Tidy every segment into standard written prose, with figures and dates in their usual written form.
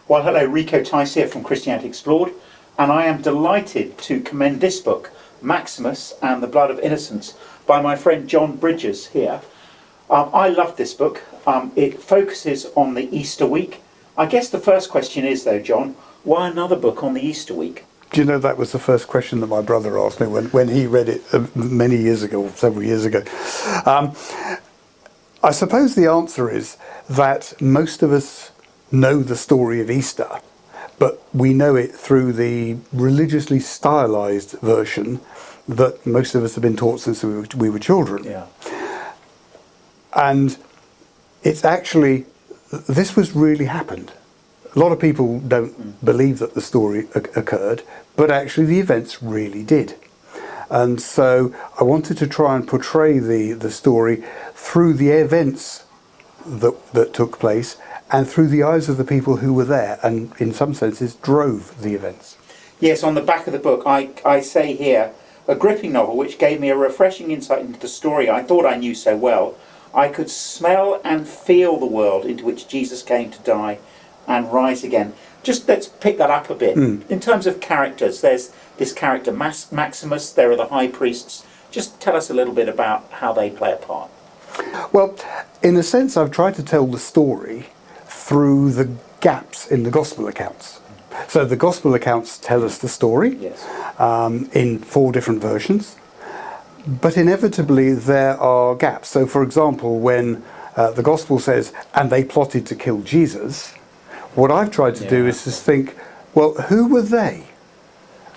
Well, hello, Rico Tice here from Christianity Explored, and I am delighted to commend this book, Maximus and the Blood of Innocents, by my friend John Bridges here. I love this book. It focuses on the Easter week. I guess the first question is, though, John, why another book on the Easter week? Do you know that was the first question that my brother asked me when he read it many years ago, several years ago. I suppose the answer is that most of us know the story of Easter, but we know it through the religiously stylized version that most of us have been taught since we were children. Yeah. And it's actually, this was really happened. A lot of people don't believe that the story occurred, but actually the events really did. And so I wanted to try and portray the story through the events that took place and through the eyes of the people who were there and in some senses drove the events. Yes, on the back of the book I say here, a gripping novel which gave me a refreshing insight into the story I thought I knew so well. I could smell and feel the world into which Jesus came to die and rise again. Just let's pick that up a bit. In terms of characters, there's this character Maximus, there are the high priests. Just tell us a little bit about how they play a part. Well, in a sense, I've tried to tell the story through the gaps in the gospel accounts. So the gospel accounts tell us the story in 4 different versions, but inevitably there are gaps. So for example, when the gospel says, and they plotted to kill Jesus, what I've tried to do is to think, well, who were they?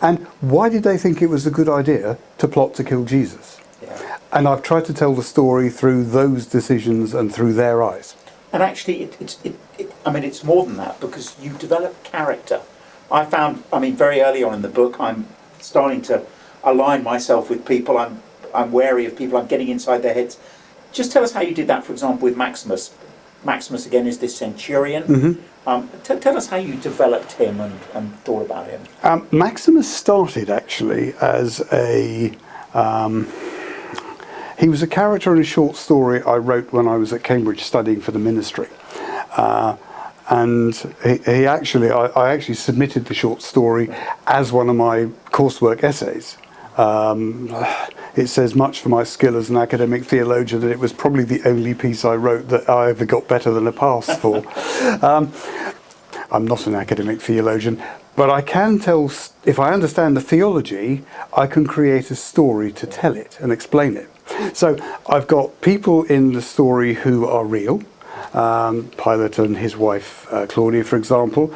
And why did they think it was a good idea to plot to kill Jesus? Yeah. And I've tried to tell the story through those decisions and through their eyes. And actually, it's more than that, because you develop character. I found, very early on in the book, I'm starting to align myself with people. I'm wary of people. I'm getting inside their heads. Just tell us how you did that, for example, with Maximus. Maximus, again, is this centurion. Tell us how you developed him and thought about him. Maximus started, actually, as he was a character in a short story I wrote when I was at Cambridge studying for the ministry. And I actually submitted the short story as one of my coursework essays. It says much for my skill as an academic theologian that it was probably the only piece I wrote that I ever got better than a pass for. I'm not an academic theologian, but I can tell, if I understand the theology, I can create a story to tell it and explain it. So I've got people in the story who are real. Pilate and his wife Claudia, for example,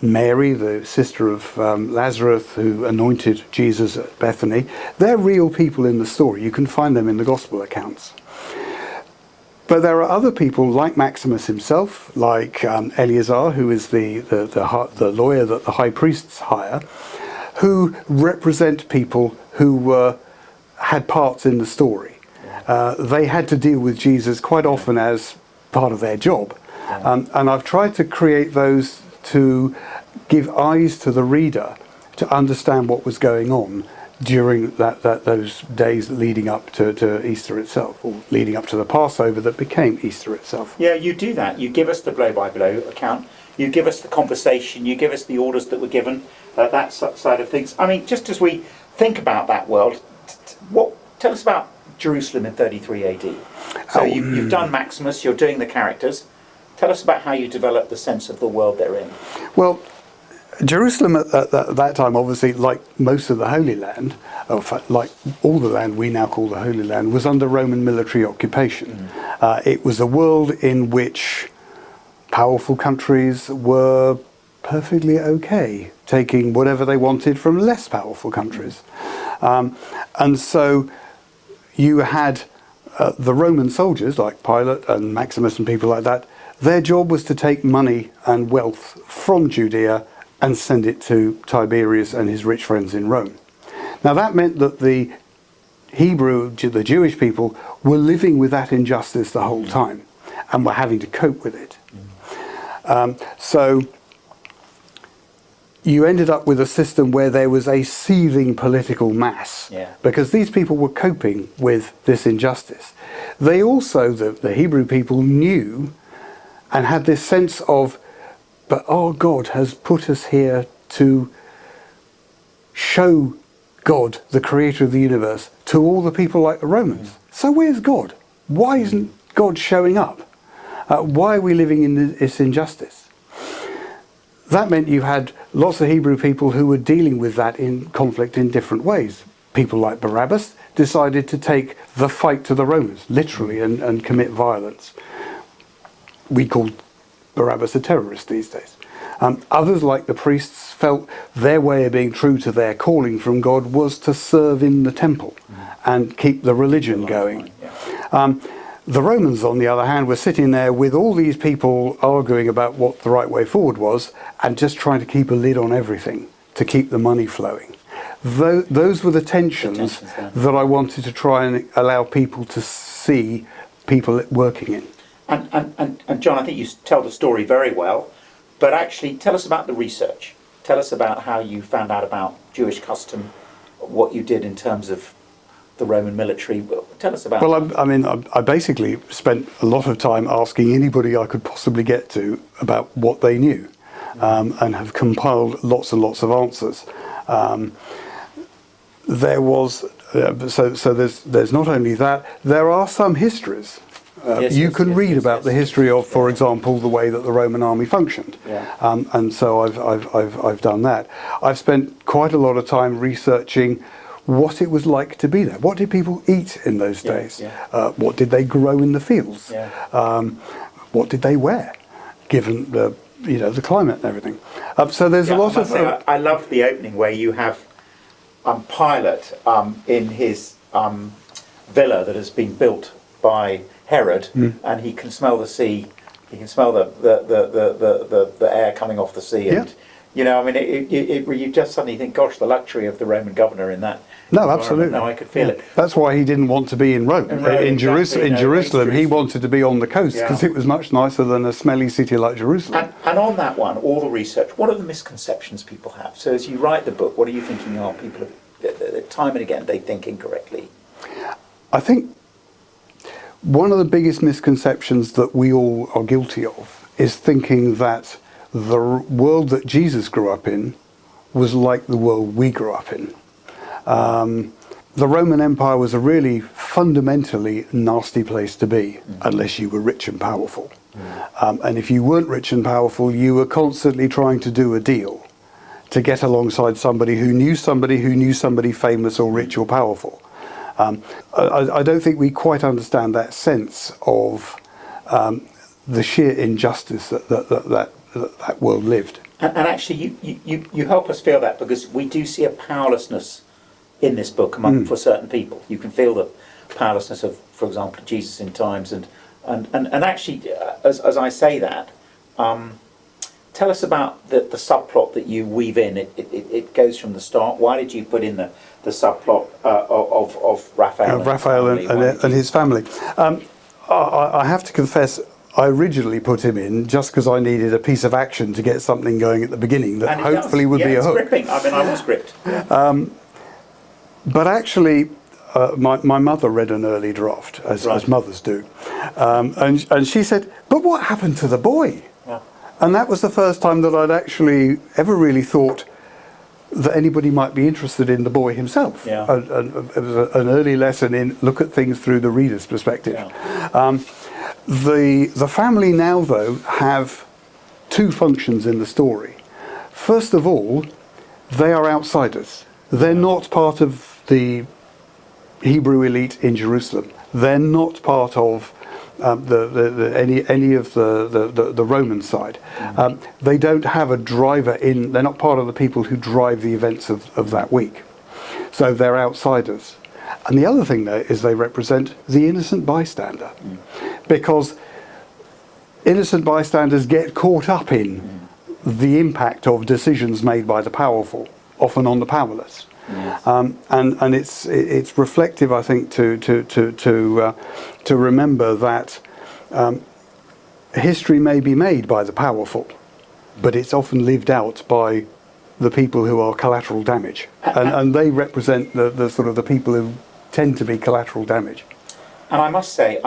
Mary, the sister of Lazarus, who anointed Jesus at Bethany. They're real people in the story. You can find them in the gospel accounts. But there are other people like Maximus himself, like Eleazar, who is the lawyer that the high priests hire, who represent people who had parts in the story. They had to deal with Jesus quite often as part of their job. And I've tried to create those to give eyes to the reader to understand what was going on during those days leading up to Easter itself, or leading up to the Passover that became Easter itself. Yeah, you do that. You give us the blow-by-blow account. You give us the conversation. You give us the orders that were given, that side of things. Just as we think about that world, tell us about Jerusalem in 33 AD. So you've done Maximus, you're doing the characters. Tell us about how you develop the sense of the world they're in. Well, Jerusalem at that time, obviously, like most of the Holy Land, or in fact, like all the land we now call the Holy Land, was under Roman military occupation. It was a world in which powerful countries were perfectly okay taking whatever they wanted from less powerful countries. And so you had the Roman soldiers like Pilate and Maximus and people like that. Their job was to take money and wealth from Judea and send it to Tiberius and his rich friends in Rome. Now that meant that the Jewish people were living with that injustice the whole time and were having to cope with it. So you ended up with a system where there was a seething political mass, because these people were coping with this injustice. They also, the Hebrew people, knew and had this sense of but our God has put us here to show God, the creator of the universe, to all the people like the Romans. So where's God? Why isn't God showing up? Why are we living in this injustice? That meant you had lots of Hebrew people who were dealing with that in conflict in different ways. People like Barabbas decided to take the fight to the Romans, literally, and commit violence. We call Barabbas a terrorist these days. Others, like the priests, felt their way of being true to their calling from God was to serve in the temple and keep the religion going. The Romans, on the other hand, were sitting there with all these people arguing about what the right way forward was and just trying to keep a lid on everything to keep the money flowing. Those were the tensions that I wanted to try and allow people to see people working in. And John, I think you tell the story very well, but actually tell us about the research. Tell us about how you found out about Jewish custom, what you did in terms of the Roman military. Tell us about Well, I basically spent a lot of time asking anybody I could possibly get to about what they knew, and have compiled lots and lots of answers. There was, so there's not only that, there are some histories. You can read about the history of, for example, the way that the Roman army functioned, and so I've done that. I've spent quite a lot of time researching what it was like to be there. What did people eat in those days? What did they grow in the fields? What did they wear, given the climate and everything? So there's a lot of. I love the opening where you have Pilate in his villa that has been built by Herod, and he can smell the sea. He can smell the air coming off the sea, and you just suddenly think, gosh, the luxury of the Roman governor in that. No, absolutely. No, I could feel it. That's why he didn't want to be in Rome. In Jerusalem, he wanted to be on the coast because it was much nicer than a smelly city like Jerusalem. And on that one, all the research. What are the misconceptions people have? So as you write the book, what are you thinking? People have, time and again they think incorrectly. I think one of the biggest misconceptions that we all are guilty of is thinking that the world that Jesus grew up in was like the world we grew up in. The Roman Empire was a really fundamentally nasty place to be, unless you were rich and powerful. And if you weren't rich and powerful, you were constantly trying to do a deal to get alongside somebody who knew somebody famous or rich or powerful. I don't think we quite understand that sense of the sheer injustice that world lived. And actually, you help us feel that, because we do see a powerlessness in this book for certain people. You can feel the powerlessness of, for example, Jesus in times, and actually, as I say that, tell us about the subplot that you weave in. It goes from the start. Why did you put in the subplot of Raphael? Raphael and his family. I have to confess, I originally put him in just because I needed a piece of action to get something going at the beginning that hopefully would be a hook. Gripping. I was gripped. But actually, my mother read an early draft, as mothers do, and she said, "But what happened to the boy?" Yeah. And that was the first time that I'd actually ever really thought that anybody might be interested in the boy himself. Yeah. It was an early lesson in look at things through the reader's perspective. Yeah. The family now, though, have two functions in the story. First of all, they are outsiders. They're not part of the Hebrew elite in Jerusalem. They're not part of any of the Roman side. They don't have a driver in. They're not part of the people who drive the events of that week. So they're outsiders. And the other thing, though, is they represent the innocent bystander, because innocent bystanders get caught up in the impact of decisions made by the powerful, often on the powerless. Yes. And it's reflective, I think, to remember that history may be made by the powerful, but it's often lived out by the people who are collateral damage, and they represent the sort of the people who tend to be collateral damage. And I must say,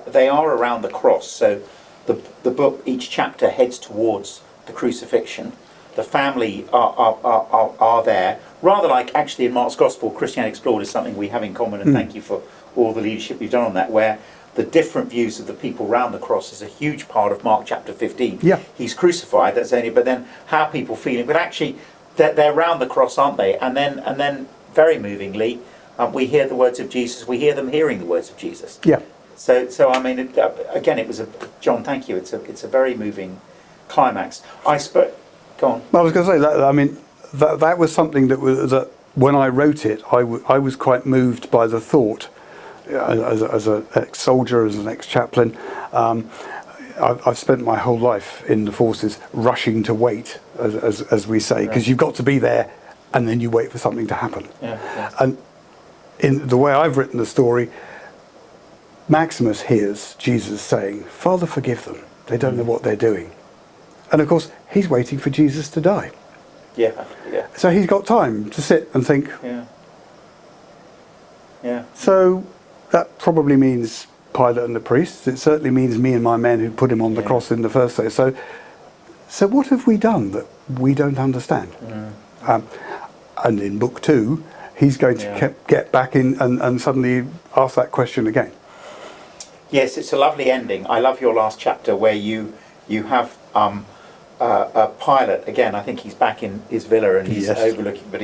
they are around the cross. So the book, each chapter heads towards the crucifixion. The family are there. Rather like actually in Mark's Gospel, Christianity Explored is something we have in common, and thank you for all the leadership you've done on that, where the different views of the people round the cross is a huge part of Mark chapter 15. Yeah. He's crucified, that's only, but then how are people feeling? But actually, they're round the cross, aren't they? And then very movingly, we hear the words of Jesus. We hear them hearing the words of Jesus. Yeah. So I mean, again, it was John. Thank you. It's a very moving climax. Go on. I was going to say that. I mean, that was something that when I wrote it, I was quite moved by the thought. As an ex-soldier, as an ex-chaplain, I've spent my whole life in the forces, rushing to wait, as we say, because you've got to be there, and then you wait for something to happen. Yeah. And in the way I've written the story, Maximus hears Jesus saying, "Father, forgive them. They don't know what they're doing." And of course, he's waiting for Jesus to die. Yeah. So he's got time to sit and think. Yeah. So that probably means Pilate and the priests. It certainly means me and my men who put him on the cross in the first place. So what have we done that we don't understand? And in book 2, he's going to get back in and suddenly ask that question again. Yes, it's a lovely ending. I love your last chapter where you have Pilate again. I think he's back in his villa and he's overlooking, but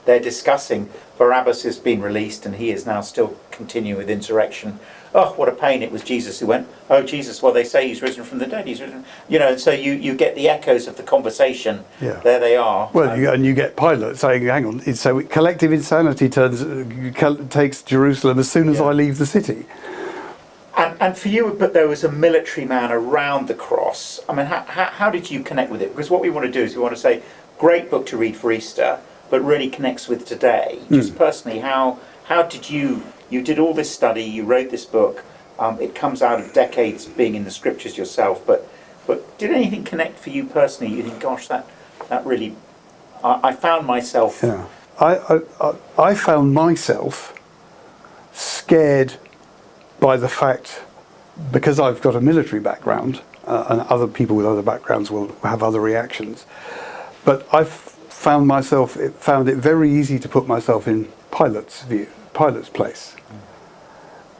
they're discussing Barabbas has been released and he is now still continuing with insurrection. Oh, what a pain! It was Jesus who went, "Oh, Jesus, well, they say he's risen from the dead. He's risen." And so you get the echoes of the conversation. Yeah. There they are. Well, you get Pilate saying, "Hang on." So collective insanity takes Jerusalem as soon as I leave the city. And for you, but there was a military man around the cross. I mean, how did you connect with it? Because what we want to do is we want to say, great book to read for Easter, but really connects with today. Just personally, how did you did all this study, you wrote this book, it comes out of decades being in the scriptures yourself, but did anything connect for you personally? You think, gosh, that really, I found myself... Yeah. I found myself scared by the fact, because I've got a military background, and other people with other backgrounds will have other reactions, but I've found it very easy to put myself in Pilate's place.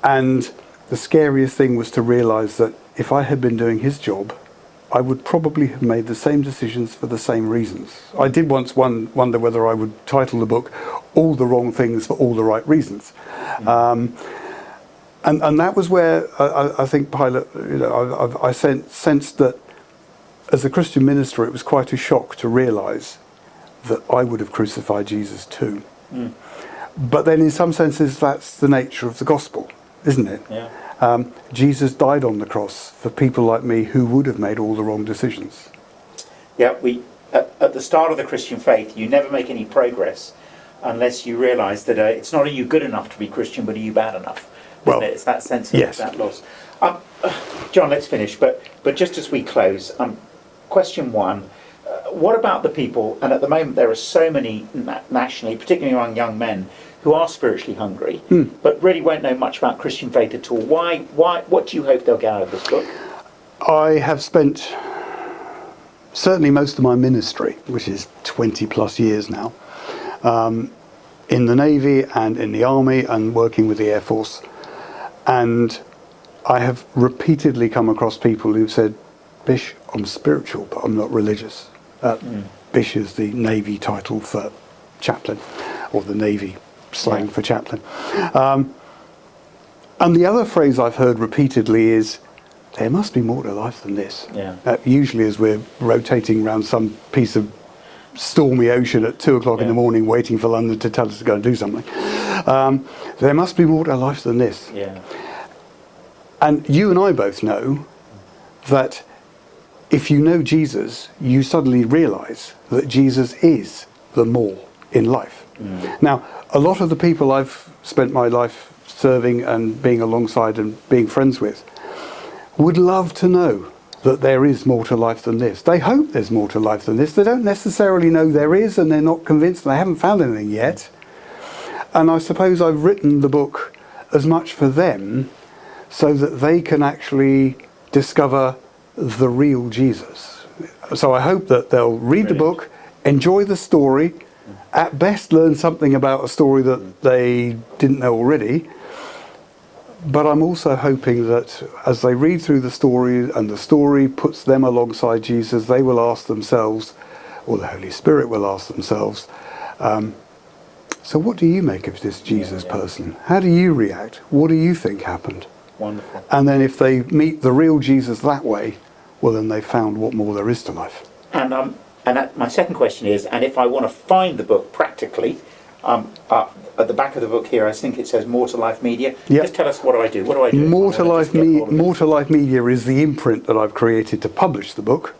And the scariest thing was to realise that if I had been doing his job, I would probably have made the same decisions for the same reasons. I did once wonder whether I would title the book "All the Wrong Things for All the Right Reasons." And that was where I think Pilate, I sensed that as a Christian minister, it was quite a shock to realise that I would have crucified Jesus too. But then in some senses, that's the nature of the gospel, isn't it? Yeah. Jesus died on the cross for people like me who would have made all the wrong decisions. Yeah, at the start of the Christian faith, you never make any progress unless you realise that it's not are you good enough to be Christian, but are you bad enough? Well, it's that sense of that loss. John, let's finish. But just as we close, question 1: what about the people? And at the moment, there are so many nationally, particularly among young men, who are spiritually hungry, but really won't know much about Christian faith at all. Why? What do you hope they'll get out of this book? I have spent certainly most of my ministry, which is 20 plus years now, in the Navy and in the Army and working with the Air Force. And I have repeatedly come across people who've said, "Bish, I'm spiritual, but I'm not religious." Bish is the Navy title for chaplain, or the Navy slang for chaplain. And the other phrase I've heard repeatedly is, "There must be more to life than this." Usually as we're rotating around some piece of stormy ocean at 2 o'clock in the morning waiting for London to tell us to go and do something. There must be more to life than this. And you and I both know that if you know Jesus, you suddenly realise that Jesus is the more in life. Now, a lot of the people I've spent my life serving and being alongside and being friends with would love to know that there is more to life than this. They hope there's more to life than this. They don't necessarily know there is, and they're not convinced. They haven't found anything yet. And I suppose I've written the book as much for them so that they can actually discover the real Jesus. So I hope that they'll read the Brilliant. book, enjoy the story, at best learn something about a story that they didn't know already. But I'm also hoping that as they read through the story and the story puts them alongside Jesus, they will ask themselves, or the Holy Spirit will ask themselves, so what do you make of this Jesus person? How do you react? What do you think happened? Wonderful. And then if they meet the real Jesus that way, well, then they've found what more there is to life. And my second question is, and if I want to find the book practically, at the back of the book here, I think it says More to Life Media. Yep. Just tell us, what do I do? What do I do? More to Life Media is the imprint that I've created to publish the book.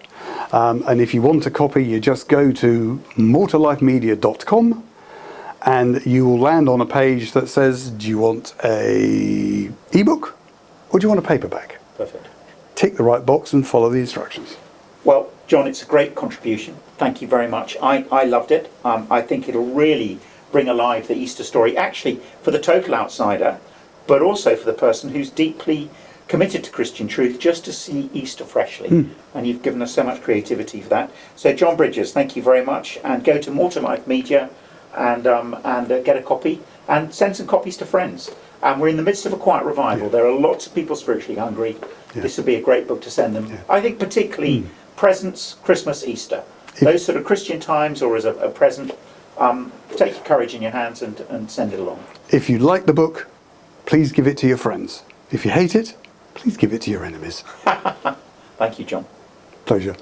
And if you want a copy, you just go to moretolifemedia.com and you will land on a page that says, do you want a ebook or do you want a paperback? Perfect. Tick the right box and follow the instructions. Well, John, it's a great contribution. Thank you very much. I loved it. I think it'll really bring alive the Easter story, actually for the total outsider, but also for the person who's deeply committed to Christian truth, just to see Easter freshly. And you've given us so much creativity for that. So John Bridges, thank you very much. And go to More to Life Media and get a copy and send some copies to friends. And we're in the midst of a quiet revival. There are lots of people spiritually hungry. This would be a great book to send them. I think particularly presents, Christmas, Easter. Those sort of Christian times, or as a present, take your courage in your hands and send it along. If you like the book, please give it to your friends. If you hate it, please give it to your enemies. Thank you, John. Pleasure.